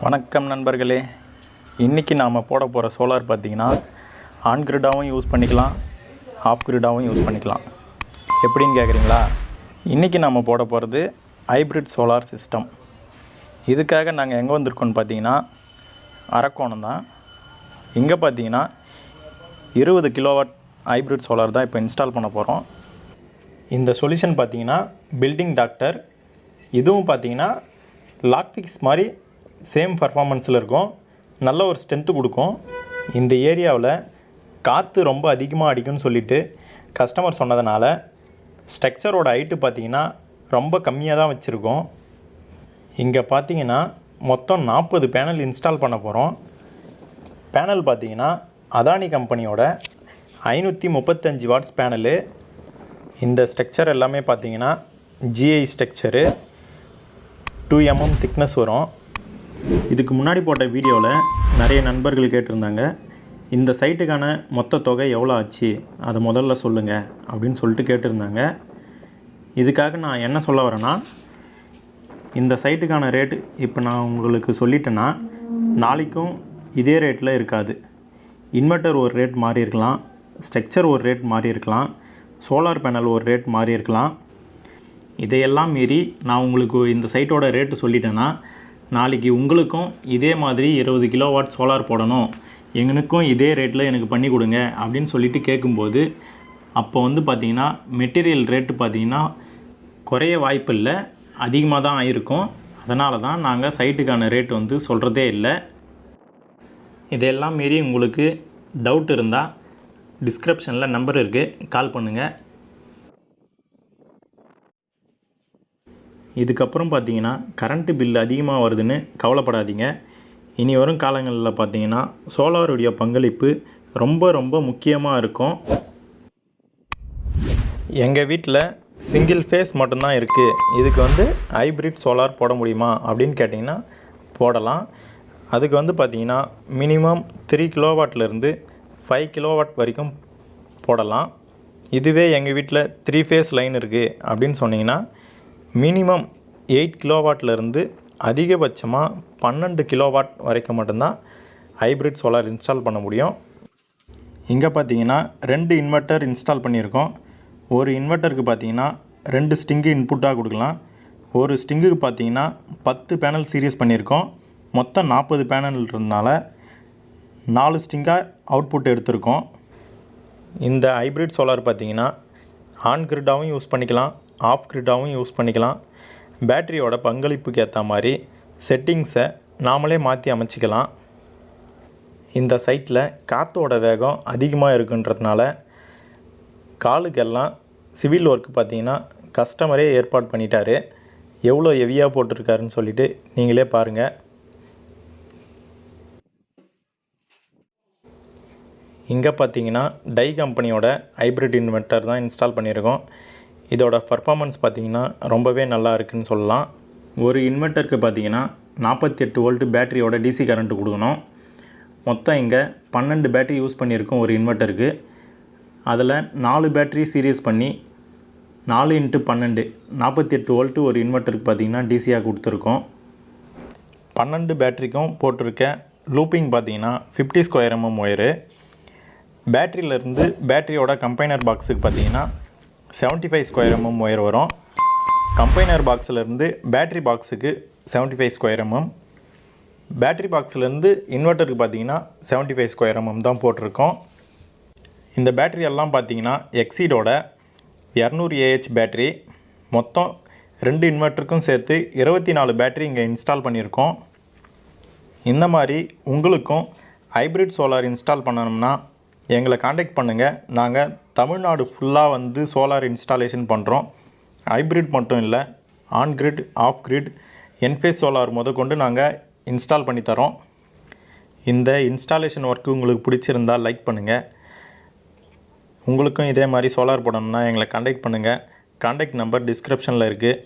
வணக்கம் நண்பர்களே. இன்றைக்கி நாம் போட போகிற சோலார் பார்த்திங்கன்னா ஆன் கிரிடாகவும் யூஸ் பண்ணிக்கலாம், ஆஃப் கிரிடாகவும் யூஸ் பண்ணிக்கலாம். எப்படின்னு கேட்குறீங்களா? இன்றைக்கி நாம் போட போகிறது ஹைப்ரிட் சோலார் சிஸ்டம். இதுக்காக நாங்கள் எங்கே வந்திருக்கோன்னு பார்த்தீங்கன்னா அரக்கோணம் தான். இங்கே பார்த்தீங்கன்னா 20 கிலோவாட் ஹைப்ரிட் சோலார் தான் இப்போ இன்ஸ்டால் பண்ண போகிறோம். இந்த சொல்யூஷன் பார்த்தீங்கன்னா பில்டிங் டாக்டர். இதுவும் பார்த்தீங்கன்னா லாக்ஃபிக்ஸ் மாதிரி சேம் பர்ஃபார்மன்ஸில் இருக்கும், நல்ல ஒரு ஸ்ட்ரென்த்து கொடுக்கும். இந்த ஏரியாவில் காற்று ரொம்ப அதிகமாக அடிக்கும்னு சொல்லிவிட்டு கஸ்டமர் சொன்னதுனால ஸ்ட்ரக்சரோட ஹைட்டு பார்த்திங்கன்னா ரொம்ப கம்மியாக தான் வச்சுருக்கோம். இங்கே பார்த்திங்கன்னா மொத்தம் 40 பேனல் இன்ஸ்டால் பண்ண போகிறோம். பேனல் பார்த்திங்கன்னா அதானி கம்பெனியோட 535 வாட்ஸ் பேனலு. இந்த ஸ்ட்ரக்சர் எல்லாமே பார்த்திங்கன்னா ஜிஐ ஸ்ட்ரக்சரு, 2 mm திக்னஸ் வரும். இதுக்கு முன்னாடி போட்ட வீடியோவில் நிறைய நண்பர்கள் கேட்டிருந்தாங்க, இந்த சைட்டுக்கான மொத்த தொகை எவ்வளோ ஆச்சு அதை முதல்ல சொல்லுங்கள் அப்படின்னு சொல்லிட்டு கேட்டிருந்தாங்க. இதுக்காக நான் என்ன சொல்ல வரேன்னா, இந்த சைட்டுக்கான ரேட்டு இப்போ நான் உங்களுக்கு சொல்லிட்டேன்னா நாளைக்கும் இதே ரேட்டில் இருக்காது. இன்வெர்ட்டர் ஒரு ரேட் மாறி இருக்கலாம், ஸ்ட்ரக்சர் ஒரு ரேட் மாறி இருக்கலாம், சோலார் பேனல் ஒரு ரேட் மாறி இருக்கலாம். இதையெல்லாம் மீறி நான் உங்களுக்கு இந்த சைட்டோட ரேட்டு சொல்லிட்டேன்னா நாளைக்கு உங்களுக்கும் இதே மாதிரி 20 கிலோவாட் சோலார் போடணும், எங்களுக்கும் இதே ரேட்டில் எனக்கு பண்ணி கொடுங்க அப்படின்னு சொல்லிட்டு கேட்கும்போது அப்போ பார்த்திங்கன்னா மெட்டீரியல் ரேட்டு பார்த்திங்கன்னா குறைய வாய்ப்பு இல்லை, அதிகமாக தான் ஆயிருக்கும். அதனால தான் நாங்கள் சைட்டுக்கான ரேட் சொல்கிறதே இல்லை. இதையெல்லாம் மீறி உங்களுக்கு டவுட் இருந்தால் டிஸ்கிரிப்ஷனில் நம்பர் இருக்குது, கால் பண்ணுங்கள். இதுக்கப்புறம் பார்த்தீங்கன்னா கரண்ட்டு பில் அதிகமாக வருதுன்னு கவலைப்படாதீங்க. இனி வரும் காலங்களில் பார்த்தீங்கன்னா சோலாருடைய பங்களிப்பு ரொம்ப ரொம்ப முக்கியமாக இருக்கும். எங்கள் வீட்டில் சிங்கிள் ஃபேஸ் மட்டும்தான் இருக்குது, இதுக்கு ஹைப்ரிட் சோலார் போட முடியுமா அப்படின்னு கேட்டிங்கன்னா போடலாம். அதுக்கு பார்த்தீங்கன்னா மினிமம் 3 கிலோவாட்லேருந்து 5 கிலோவாட் வரைக்கும் போடலாம். இதுவே எங்கள் வீட்டில் 3 ஃபேஸ் லைன் இருக்குது அப்படின்னு சொன்னிங்கன்னா மினிமம் 8 கிலோவாட்லேருந்து அதிகபட்சமாக 12 கிலோவாட் வரைக்கும் மட்டும்தான் ஹைப்ரிட் சோலார் இன்ஸ்டால் பண்ண முடியும். இங்கே பார்த்தீங்கன்னா 2 இன்வெர்ட்டர் இன்ஸ்டால் பண்ணியிருக்கோம். ஒரு இன்வெர்ட்டருக்கு பார்த்தீங்கன்னா 2 ஸ்டிங்கு இன்புட்டாக கொடுக்கலாம். ஒரு ஸ்டிங்குக்கு பார்த்தீங்கன்னா 10 பேனல் சீரியஸ் பண்ணியிருக்கோம். மொத்தம் 40 பேனல் இருந்தனால 4 ஸ்டிங்காக அவுட்புட் எடுத்திருக்கோம். இந்த ஹைப்ரிட் சோலார் பார்த்தீங்கன்னா ஆன் கிரிட்டாகவும் யூஸ் பண்ணிக்கலாம், ஆஃப் கிரிட்டாகவும் யூஸ் பண்ணிக்கலாம். பேட்டரியோட பங்களிப்புக்கு ஏற்ற மாதிரி செட்டிங்ஸை நாமளே மாற்றி அமைச்சிக்கலாம். இந்த சைட்டில் காற்றோட வேகம் அதிகமாக இருக்குன்றதுனால காலுக்கெல்லாம் சிவில் ஒர்க்கு பார்த்திங்கன்னா கஸ்டமரே ஏற்பாடு பண்ணிட்டாரு. எவ்வளோ ஹெவியாக போட்டிருக்காருன்னு சொல்லிவிட்டு நீங்களே பாருங்கள். இங்கே பார்த்தீங்கன்னா டை கம்பெனியோட ஹைப்ரிட் இன்வெர்ட்டர் தான் இன்ஸ்டால் பண்ணியிருக்கோம். இதோட பர்ஃபார்மன்ஸ் பார்த்திங்கன்னா ரொம்பவே நல்லா இருக்குதுன்னு சொல்லலாம். ஒரு இன்வெர்ட்டருக்கு பார்த்திங்கன்னா 48 வோல்ட் பேட்டரியோட டிசி கரண்ட்டு கொடுக்கணும். மொத்தம் இங்கே 12 பேட்டரி யூஸ் பண்ணியிருக்கோம் ஒரு இன்வெர்ட்டருக்கு. அதில் 4 பேட்டரி சீரியஸ் பண்ணி 4 × 12 48 வோல்ட்டு ஒரு இன்வெர்ட்டருக்கு பார்த்திங்கன்னா டிசியாக கொடுத்துருக்கோம். 12 பேட்டரிக்கும் போட்டிருக்க லூப்பிங் பார்த்திங்கன்னா 50 ஸ்கொயர் mm ஒயரு. பேட்டரியிலேருந்து பேட்டரியோட கம்பைனர் பாக்ஸுக்கு பார்த்திங்கன்னா 75 ஸ்கொயர் mm ஒயர் வரும். கம்பைனர் பாக்ஸிலேருந்து பேட்ரி பாக்ஸுக்கு 75 ஸ்கொயர் mm, பேட்ரி பாக்ஸிலேருந்து இன்வெர்ட்டருக்கு பார்த்திங்கன்னா 75 ஸ்கொயர் mm தான் போட்டிருக்கோம். இந்த பேட்ரி எல்லாம் பார்த்திங்கன்னா எக்ஸீடோட 200 Ah பேட்ரி. மொத்தம் 2 இன்வெர்ட்டருக்கும் சேர்த்து 24 பேட்ரி இங்கே இன்ஸ்டால் பண்ணியிருக்கோம். இந்த மாதிரி உங்களுக்கும் ஹைப்ரிட் சோலார் இன்ஸ்டால் பண்ணணும்னா எங்களை காண்டாக்ட் பண்ணுங்கள். நாங்கள் தமிழ்நாடு ஃபுல்லாக சோலார் இன்ஸ்டாலேஷன் பண்ணுறோம். ஹைப்ரிட் மட்டும் இல்லை, on grid, off grid, Enphase solar முதற்கொண்டு நாங்கள் இன்ஸ்டால் பண்ணித்தரோம். இந்த இன்ஸ்டாலேஷன் ஒர்க்கு உங்களுக்கு பிடிச்சிருந்தால் லைக் பண்ணுங்கள். உங்களுக்கும் இதே மாதிரி சோலார் போடணும்னா எங்களை காண்டாக்ட் பண்ணுங்கள். காண்டாக்ட் நம்பர் டிஸ்கிரிப்ஷனில் இருக்குது.